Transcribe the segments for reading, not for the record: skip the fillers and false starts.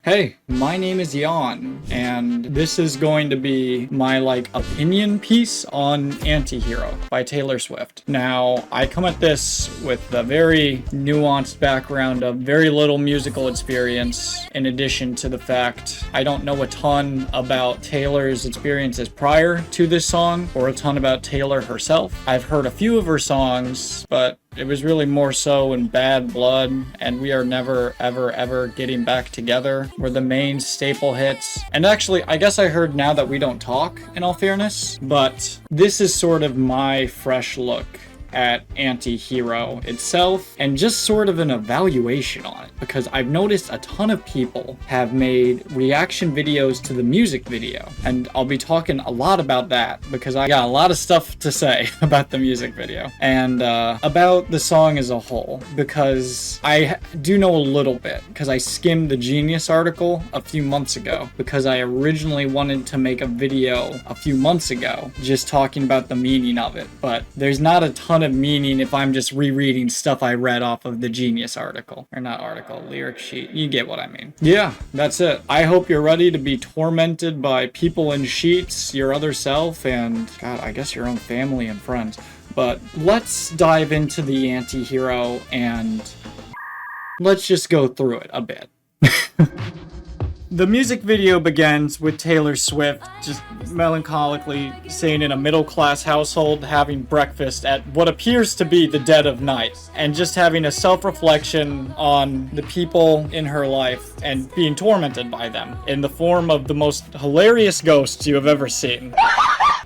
Hey, my name is Yawn, and this is going to be my, opinion piece on Antihero by Taylor Swift. Now, I come at this with a very nuanced background of very little musical experience, in addition to the fact I don't know a ton about Taylor's experiences prior to this song, or a ton about Taylor herself. I've heard a few of her songs, but it was really more so in Bad Blood, and We Are Never, Ever, Ever Getting Back Together were the main staple hits. And actually, I guess I heard Now That We Don't Talk, in all fairness, but this is sort of my fresh look at Antihero itself, and just sort of an evaluation on it, because I've noticed a ton of people have made reaction videos to the music video, and I'll be talking a lot about that because I got a lot of stuff to say about the music video and about the song as a whole, because I do know a little bit, because I skimmed the Genius article a few months ago, because I originally wanted to make a video a few months ago just talking about the meaning of it, but there's not a ton of meaning if I'm just rereading stuff I read off of the Genius article. Or not article, lyric sheet. You get what I mean. Yeah, that's it. I hope you're ready to be tormented by people in sheets, your other self, and, God, I guess your own family and friends. But let's dive into the Antihero and let's just go through it a bit. The music video begins with Taylor Swift just melancholically sitting in a middle-class household having breakfast at what appears to be the dead of night, and just having a self-reflection on the people in her life and being tormented by them in the form of the most hilarious ghosts you have ever seen.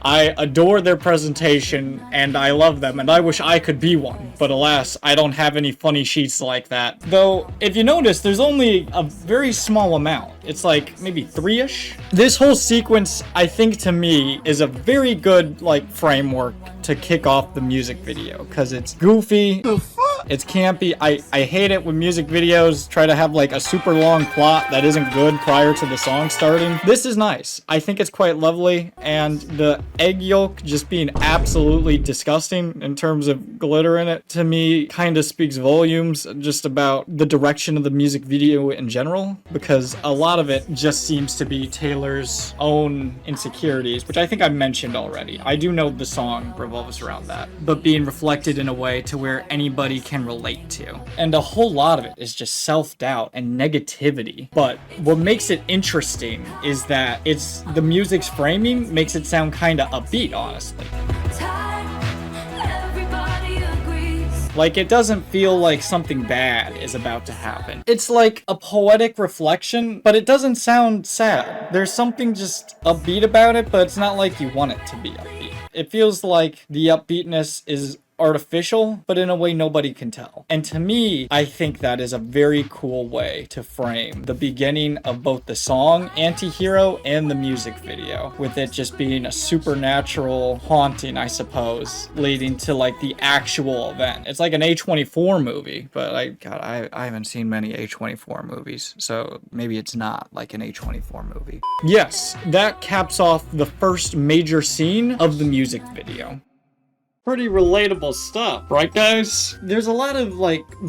I adore their presentation, and I love them, and I wish I could be one, but alas, I don't have any funny sheets like that. Though, if you notice, there's only a very small amount. It's like, maybe 3-ish? This whole sequence, I think, to me, is a very good, framework to kick off the music video, because it's goofy, it's campy. I hate it when music videos try to have, a super long plot that isn't good prior to the song starting. This is nice. I think it's quite lovely, and the egg yolk just being absolutely disgusting in terms of glitter in it, to me, kind of speaks volumes just about the direction of the music video in general, because a lot of it just seems to be Taylor's own insecurities, which I think I mentioned already. I do know the song revolves around that, but being reflected in a way to where anybody can relate to. And a whole lot of it is just self-doubt and negativity. But what makes it interesting is that it's the music's framing makes it sound kind of upbeat, honestly. It doesn't feel like something bad is about to happen. It's like a poetic reflection, but it doesn't sound sad. There's something just upbeat about it, but it's not like you want it to be upbeat. It feels like the upbeatness is artificial, but in a way nobody can tell. And to me, I think that is a very cool way to frame the beginning of both the song Antihero and the music video, with it just being a supernatural haunting, I suppose, leading to the actual event. It's like an A24 movie, but I haven't seen many A24 movies, so maybe it's not like an A24 movie. Yes, that caps off the first major scene of the music video. Pretty relatable stuff, right guys? There's a lot of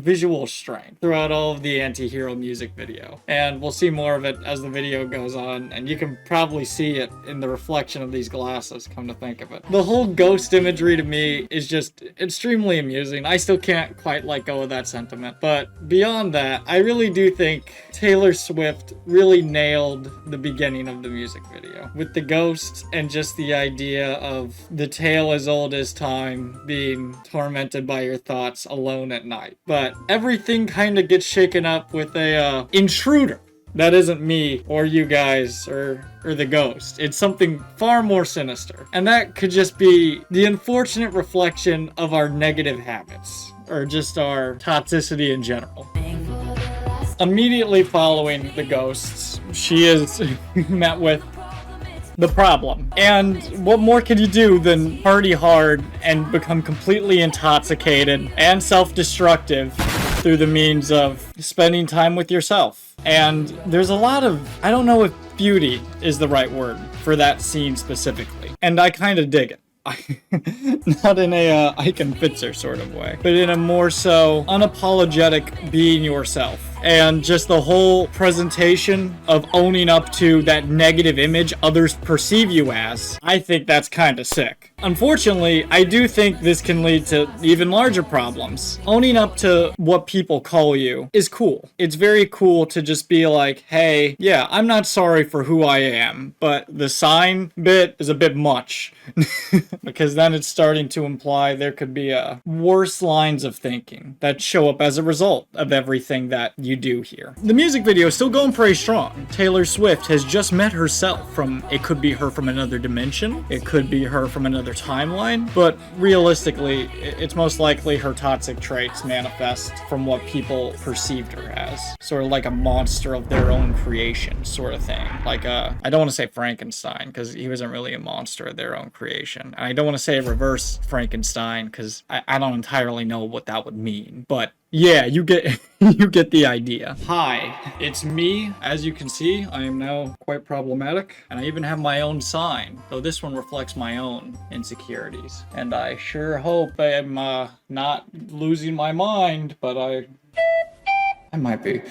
visual strength throughout all of the Antihero music video, and we'll see more of it as the video goes on, and you can probably see it in the reflection of these glasses, come to think of it. The whole ghost imagery to me is just extremely amusing. I still can't quite let go of that sentiment, but beyond that, I really do think Taylor Swift really nailed the beginning of the music video with the ghosts and just the idea of the tale as old as time, being tormented by your thoughts alone at night. But everything kind of gets shaken up with a intruder. That isn't me or you guys or the ghost. It's something far more sinister. And that could just be the unfortunate reflection of our negative habits, or just our toxicity in general. Immediately following the ghosts, she is met with the problem. And what more can you do than party hard and become completely intoxicated and self-destructive through the means of spending time with yourself? And there's a lot of, I don't know if beauty is the right word for that scene specifically, and I kind of dig it. Not in a I can fix her sort of way, but in a more so unapologetic being yourself and just the whole presentation of owning up to that negative image others perceive you as, I think that's kind of sick. Unfortunately, I do think this can lead to even larger problems. Owning up to what people call you is cool. It's very cool to just be like, hey, yeah, I'm not sorry for who I am, but the sign bit is a bit much. Because then it's starting to imply there could be worse lines of thinking that show up as a result of everything that you do here. The music video is still going pretty strong. Taylor Swift has just met herself from, it could be her from another dimension, it could be her from another timeline, but realistically, it's most likely her toxic traits manifest from what people perceived her as. Sort of like a monster of their own creation sort of thing. Like I don't want to say Frankenstein, because he wasn't really a monster of their own creation. And I don't want to say reverse Frankenstein, because I don't entirely know what that would mean. But yeah, you get you get the idea. Hi, it's me. As you can see, I am now quite problematic, and I even have my own sign, though this one reflects my own insecurities. And I sure hope I'm not losing my mind, but I might be.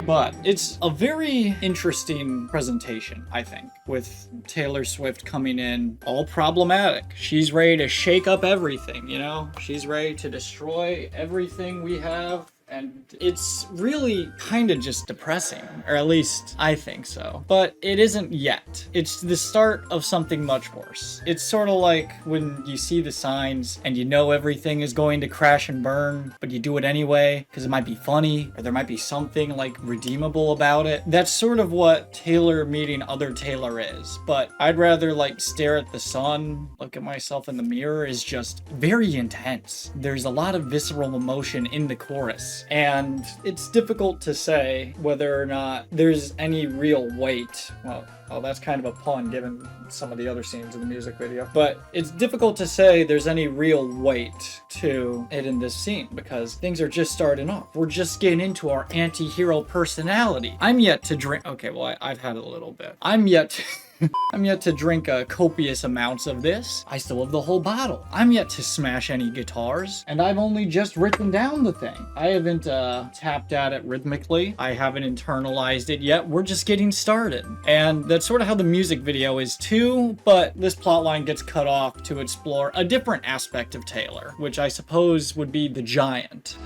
But it's a very interesting presentation, I think, with Taylor Swift coming in all problematic. She's ready to shake up everything, you know? She's ready to destroy everything we have. And it's really kind of just depressing, or at least I think so. But it isn't yet. It's the start of something much worse. It's sort of like when you see the signs and you know everything is going to crash and burn, but you do it anyway because it might be funny, or there might be something like redeemable about it. That's sort of what Taylor meeting other Taylor is. But I'd rather like stare at the sun, look at myself in the mirror, is just very intense. There's a lot of visceral emotion in the chorus. And it's difficult to say whether or not there's any real weight. Well, that's kind of a pun given some of the other scenes in the music video. But it's difficult to say there's any real weight to it in this scene because things are just starting off. We're just getting into our anti-hero personality. I'm yet to drink. Okay, well, I've had a little bit. I'm yet to drink copious amounts of this. I still have the whole bottle. I'm yet to smash any guitars, and I've only just written down the thing. I haven't tapped at it rhythmically. I haven't internalized it yet. We're just getting started. And that's sort of how the music video is too, but this plotline gets cut off to explore a different aspect of Taylor, which I suppose would be the giant.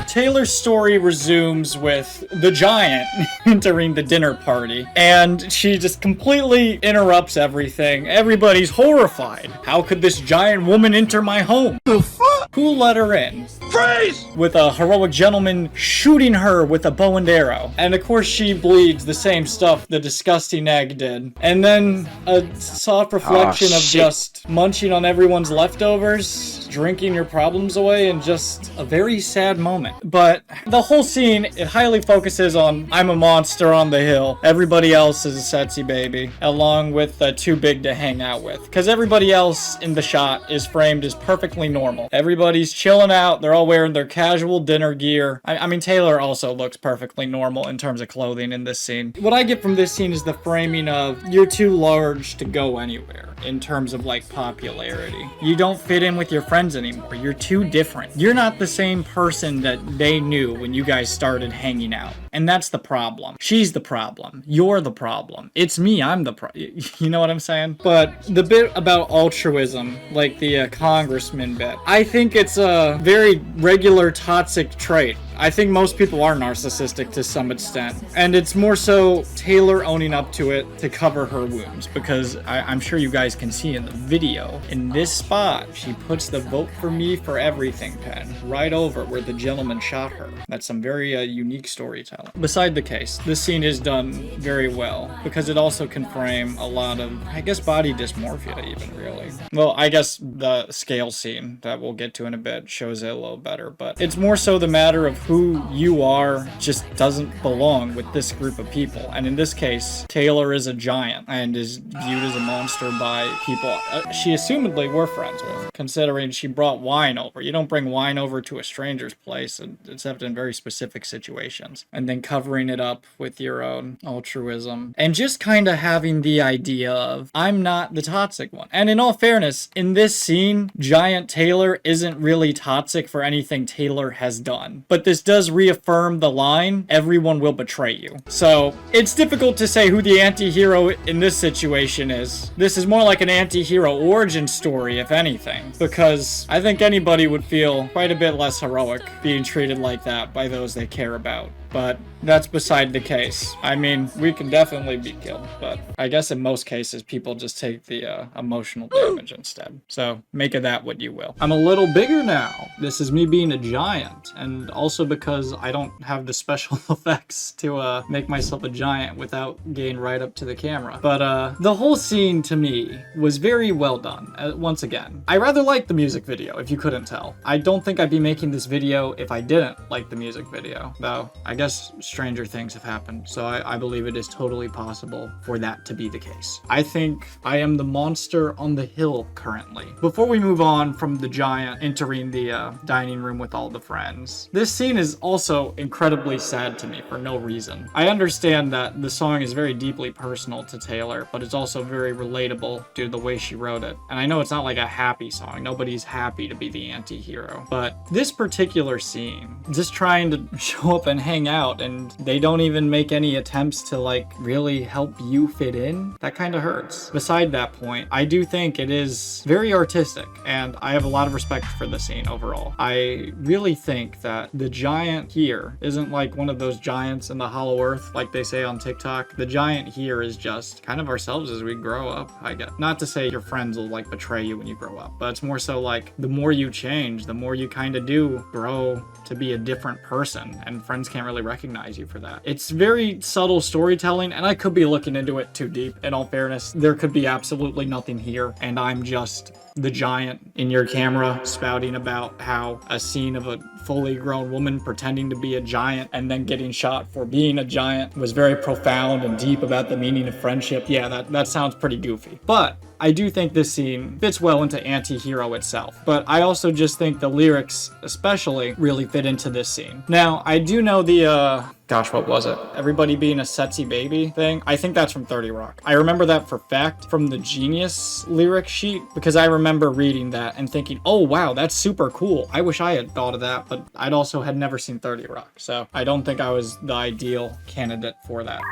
Taylor's story resumes with the giant entering the dinner party, and she just completely interrupts everything. Everybody's horrified. How could this giant woman enter my home? The fuck? Who let her in? Freeze! With a heroic gentleman shooting her with a bow and arrow. And of course she bleeds the same stuff the disgusting egg did. And then a soft reflection of just munching on everyone's leftovers, drinking your problems away, and just a very sad moment. But the whole scene, it highly focuses on I'm a monster on the hill. Everybody else is a sexy baby, along with too big to hang out with. Because everybody else in the shot is framed as perfectly normal. Everybody's chilling out. They're all wearing their casual dinner gear. I mean, Taylor also looks perfectly normal in terms of clothing in this scene. What I get from this scene is the framing of you're too large to go anywhere in terms of like popularity. You don't fit in with your friends anymore. You're too different. You're not the same person that they knew when you guys started hanging out. And that's the problem. She's the problem. You're the problem. It's me. I'm the problem. You know what I'm saying? But the bit about altruism, like the congressman bit, I think it's a very regular toxic trait. I think most people are narcissistic to some extent. And it's more so Taylor owning up to it to cover her wounds. Because I'm sure you guys can see in the video, in this spot, she puts the vote for me for everything pen right over where the gentleman shot her. That's some very unique storytelling. Beside the case, this scene is done very well because it also can frame a lot of, I guess, body dysmorphia even, really. Well, I guess the scale scene that we'll get to in a bit shows it a little better, but it's more so the matter of who you are just doesn't belong with this group of people. And in this case, Taylor is a giant and is viewed as a monster by people she assumedly were friends with, considering she brought wine over. You don't bring wine over to a stranger's place, except in very specific situations. And then covering it up with your own altruism. And just kind of having the idea of, I'm not the toxic one. And in all fairness, in this scene, Giant Taylor isn't really toxic for anything Taylor has done. But the this does reaffirm the line, everyone will betray you. So it's difficult to say who the anti-hero in this situation is. This is more like an anti-hero origin story, if anything, because I think anybody would feel quite a bit less heroic being treated like that by those they care about. But that's beside the case. I mean, we can definitely be killed, but I guess in most cases, people just take the emotional damage instead. So make of that what you will. I'm a little bigger now. This is me being a giant, and also because I don't have the special effects to make myself a giant without getting right up to the camera. But the whole scene to me was very well done. Once again, I rather like the music video, if you couldn't tell. I don't think I'd be making this video if I didn't like the music video, though I guess stranger things have happened, so I believe it is totally possible for that to be the case. I think I am the monster on the hill currently. Before we move on from the giant entering the dining room with all the friends, this scene is also incredibly sad to me for no reason. I understand that the song is very deeply personal to Taylor, but it's also very relatable due to the way she wrote it. And I know it's not like a happy song. Nobody's happy to be the anti-hero. But this particular scene, just trying to show up and hang out, and they don't even make any attempts to like really help you fit in, that kind of hurts. Beside that point, I do think it is very artistic, and I have a lot of respect for the scene overall. I really think that the giant here isn't like one of those giants in the hollow earth like they say on TikTok. The giant here is just kind of ourselves as we grow up, I guess. Not to say your friends will like betray you when you grow up, but it's more so like the more you change, the more you kind of do grow to be a different person, and friends can't really recognize you for that. It's very subtle storytelling, and I could be looking into it too deep. In all fairness, there could be absolutely nothing here, and I'm just the giant in your camera spouting about how a scene of a fully grown woman pretending to be a giant and then getting shot for being a giant was very profound and deep about the meaning of friendship. Yeah, that sounds pretty goofy. But I do think this scene fits well into anti-hero itself, but I also just think the lyrics especially really fit into this scene. Now, I do know the, gosh, what was it? Everybody being a sexy baby thing? I think that's from 30 Rock. I remember that for fact from the Genius lyric sheet, because I remember reading that and thinking, oh wow, that's super cool. I wish I had thought of that, but I'd also had never seen 30 Rock, so I don't think I was the ideal candidate for that.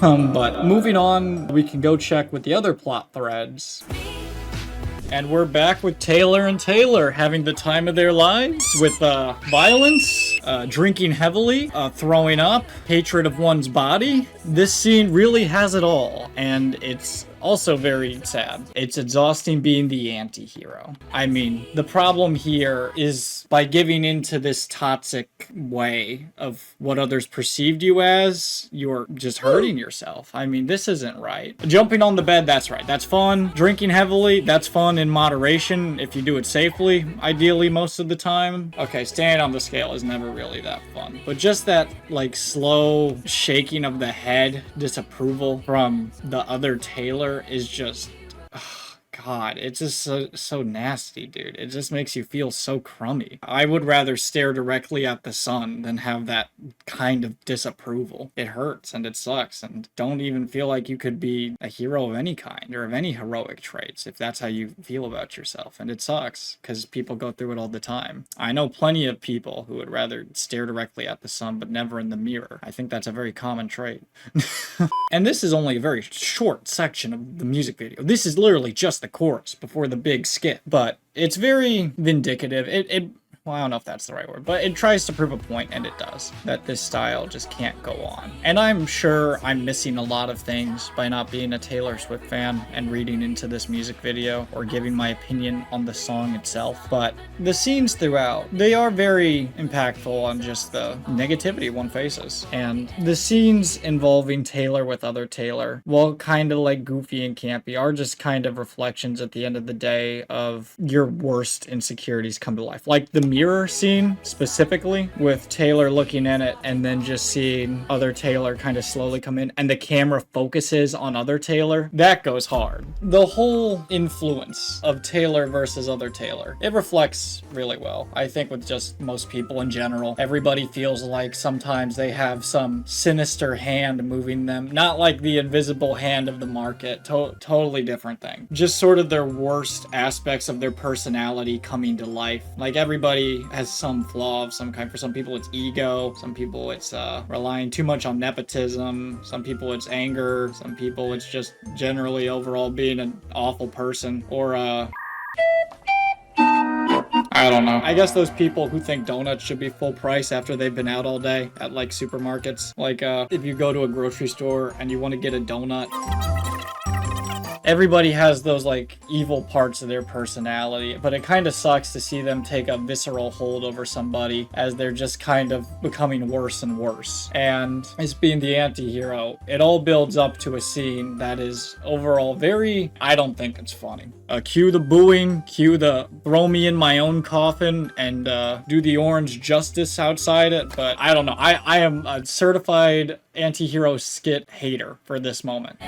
But moving on, we can go check with the other plot threads. And we're back with Taylor and Taylor having the time of their lives with violence, drinking heavily, throwing up, hatred of one's body. This scene really has it all, and it's also very sad. It's exhausting being the anti-hero. I mean, the problem here is by giving into this toxic way of what others perceived you as, you're just hurting yourself. I mean, this isn't right. Jumping on the bed, that's right. That's fun. Drinking heavily, that's fun in moderation if you do it safely, ideally most of the time. Okay, standing on the scale is never really that fun. But just that, like, slow shaking of the head, disapproval from the other Taylor is just, God, it's just so nasty, dude. It just makes you feel so crummy. I would rather stare directly at the sun than have that kind of disapproval. It hurts and it sucks, and don't even feel like you could be a hero of any kind or of any heroic traits if that's how you feel about yourself. And it sucks because people go through it all the time. I know plenty of people who would rather stare directly at the sun but never in the mirror. I think that's a very common trait. And this is only a very short section of the music video. This is literally just the chorus before the big skit, but it's very vindicative. Well, I don't know if that's the right word, but it tries to prove a point, and it does, that this style just can't go on. And I'm sure I'm missing a lot of things by not being a Taylor Swift fan and reading into this music video or giving my opinion on the song itself, but the scenes throughout, they are very impactful on just the negativity one faces. And the scenes involving Taylor with other Taylor, while kind of like goofy and campy, are just kind of reflections at the end of the day of your worst insecurities come to life. Like the mirror scene specifically, with Taylor looking in it and then just seeing other Taylor kind of slowly come in and the camera focuses on other Taylor, that goes hard. The whole influence of Taylor versus other Taylor, it reflects really well. I think with just most people in general, everybody feels like sometimes they have some sinister hand moving them, not like the invisible hand of the market, totally different thing. Just sort of their worst aspects of their personality coming to life. Like everybody everybody has some flaw of some kind. For some people, it's ego. Some people, it's relying too much on nepotism. Some people, it's anger. Some people, it's just generally overall being an awful person. Or, I don't know. I guess those people who think donuts should be full price after they've been out all day at like supermarkets. Like if you go to a grocery store and you want to get a donut, everybody has those like evil parts of their personality, but it kind of sucks to see them take a visceral hold over somebody as they're just kind of becoming worse and worse. And as being the anti-hero, it all builds up to a scene that is overall very, I don't think it's funny. Cue the booing, cue the throw me in my own coffin and do the orange justice outside it, but I don't know. I am a certified anti-hero skit hater for this moment.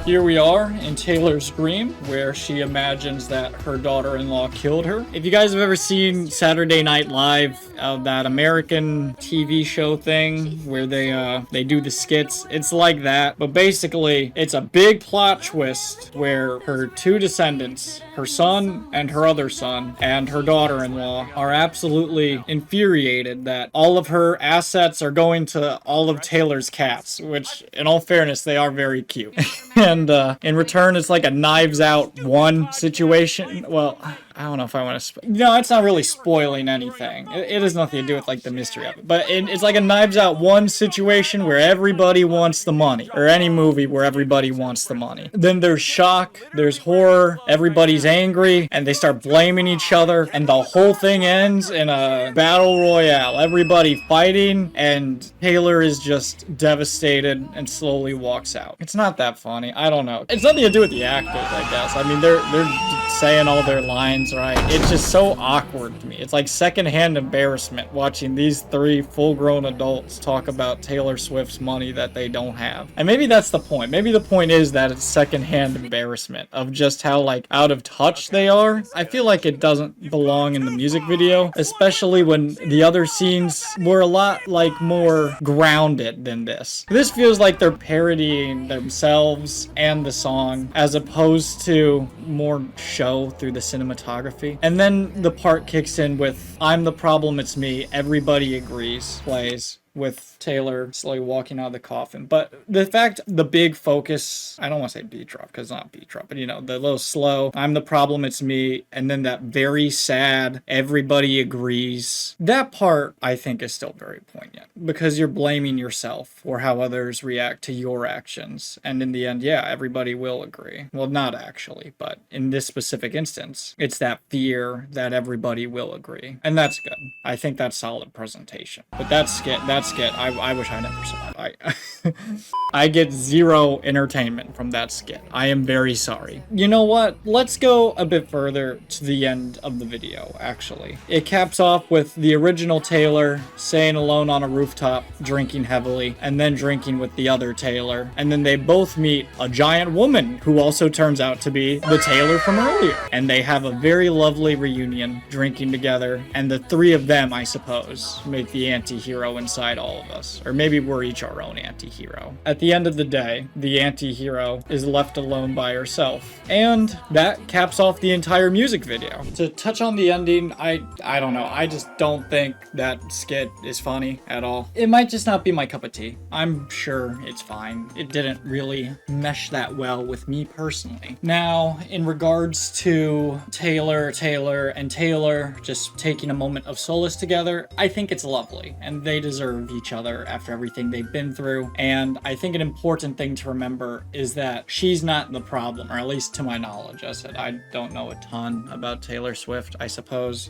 Here we are in Taylor's dream, where she imagines that her daughter-in-law killed her. If you guys have ever seen Saturday Night Live, that American TV show thing where they do the skits, it's like that. But basically, it's a big plot twist where her two descendants, her son and her other son, and her daughter-in-law are absolutely infuriated that all of her assets are going to all of Taylor's cats, which, in all fairness, they are very cute. And in return, it's like a Knives Out 1 situation. Well, I don't know if I want to... No, it's not really spoiling anything. It has nothing to do with, like, the mystery of it. But it's like a Knives Out 1 situation where everybody wants the money. Or any movie where everybody wants the money. Then there's shock, there's horror, everybody's angry, and they start blaming each other, and the whole thing ends in a battle royale. Everybody fighting, and Taylor is just devastated and slowly walks out. It's not that funny. I don't know. It's nothing to do with the actors, I guess. I mean, they're saying all their lines right. It's just so awkward to me. It's like secondhand embarrassment watching these three full-grown adults talk about Taylor Swift's money that they don't have. And maybe that's the point. Maybe the point is that it's secondhand embarrassment of just how like out of touch they are. I feel like it doesn't belong in the music video, especially when the other scenes were a lot like more grounded than this. This feels like they're parodying themselves and the song as opposed to more show through the cinematography. And then the part kicks in with I'm the problem, it's me, everybody agrees, plays with Taylor slowly walking out of the coffin. But the fact, the big focus, I don't want to say beat drop because it's not beat drop, but you know, the little slow, I'm the problem, it's me, and then that very sad, everybody agrees. That part, I think, is still very poignant because you're blaming yourself for how others react to your actions. And in the end, yeah, everybody will agree. Well, not actually, but in this specific instance, it's that fear that everybody will agree. And that's good. I think that's solid presentation. But that skit, I wish I never saw it. I get zero entertainment from that skit. I am very sorry. You know what? Let's go a bit further to the end of the video, actually. It caps off with the original Taylor staying alone on a rooftop, drinking heavily, and then drinking with the other Taylor. And then they both meet a giant woman who also turns out to be the Taylor from earlier. And they have a very lovely reunion, drinking together. And the three of them, I suppose, make the anti-hero inside all of us. Or maybe we're each our own anti-hero. At the end of the day, the anti-hero is left alone by herself. And that caps off the entire music video. To touch on the ending, I don't know. I just don't think that skit is funny at all. It might just not be my cup of tea. I'm sure it's fine. It didn't really mesh that well with me personally. Now, in regards to Taylor just taking a moment of solace together, I think it's lovely. And they deserve each other after everything they've been through. And I think an important thing to remember is that she's not the problem, or at least to my knowledge. I said I don't know a ton about Taylor Swift, I suppose.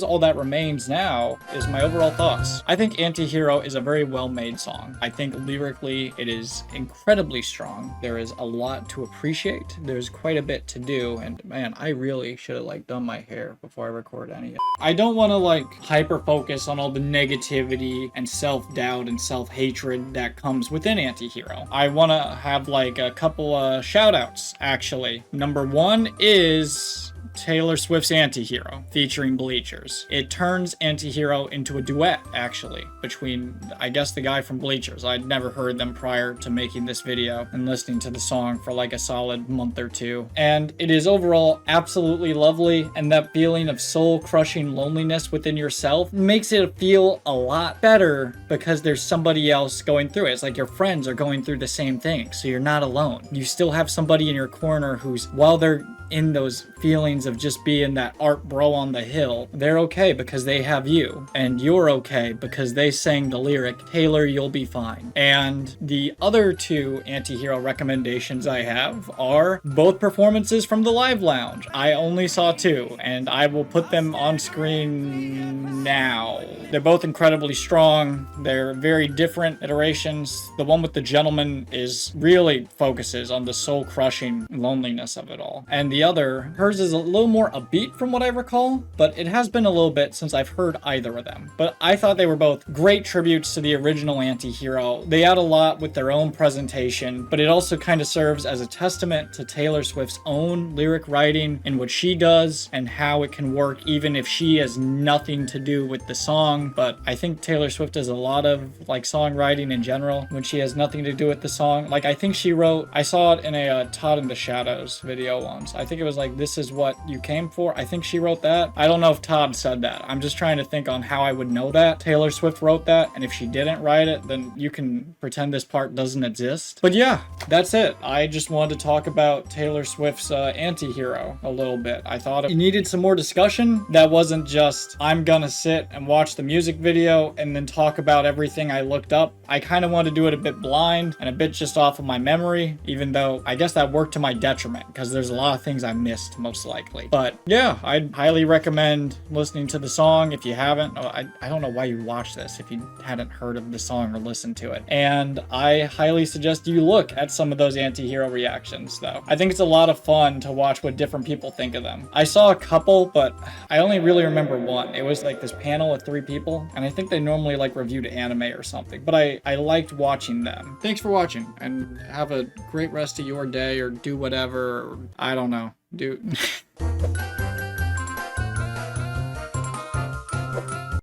All that remains now is my overall thoughts. I think Anti-Hero is a very well-made song. I think lyrically it is incredibly strong. There is a lot to appreciate. There's quite a bit to do, and man, I really should have like done my hair before I record any of it. I don't want to like hyper-focus on all the negativity and self-doubt and self-hatred that comes within Anti-Hero. I want to have like a couple shout-outs, actually. Number one is Taylor Swift's Antihero featuring Bleachers. It turns Antihero into a duet, actually, between, I guess, the guy from Bleachers. I'd never heard them prior to making this video and listening to the song for like a solid month or two. And it is overall absolutely lovely, and that feeling of soul-crushing loneliness within yourself makes it feel a lot better because there's somebody else going through it. It's like your friends are going through the same thing, so you're not alone. You still have somebody in your corner who's, while they're in those feelings of just being that art bro on the hill, they're okay because they have you, and you're okay because they sang the lyric, Taylor, you'll be fine. And the other two anti-hero recommendations I have are both performances from the Live Lounge. I only saw two, and I will put them on screen now. They're both incredibly strong. They're very different iterations. The one with the gentleman really focuses on the soul-crushing loneliness of it all. And the other, hers is a little more upbeat from what I recall, but it has been a little bit since I've heard either of them. But I thought they were both great tributes to the original Anti-Hero. They add a lot with their own presentation, but it also kind of serves as a testament to Taylor Swift's own lyric writing and what she does and how it can work even if she has nothing to do with the song. But I think Taylor Swift does a lot of like songwriting in general when she has nothing to do with the song. Like I think she wrote, I saw it in a Todd in the Shadows video once. I think it was like, this is what you came for. I think she wrote that. I don't know if Todd said that. I'm just trying to think on how I would know that Taylor Swift wrote that. And if she didn't write it, then you can pretend this part doesn't exist. But yeah, that's it. I just wanted to talk about Taylor Swift's Anti-Hero a little bit. I thought it needed some more discussion. That wasn't just, I'm gonna sit and watch the music video and then talk about everything I looked up. I kind of want to do it a bit blind and a bit just off of my memory, even though I guess that worked to my detriment because there's a lot of things I missed most likely. But yeah, I'd highly recommend listening to the song if you haven't. I don't know why you watch this if you hadn't heard of the song or listened to it. And I highly suggest you look at some of those anti-hero reactions though. I think it's a lot of fun to watch what different people think of them. I saw a couple, but I only really remember one. It was like this panel with 3 people, and I think they normally like reviewed anime or something, but I liked watching them. Thanks for watching, and have a great rest of your day, or do whatever, or I don't know. Do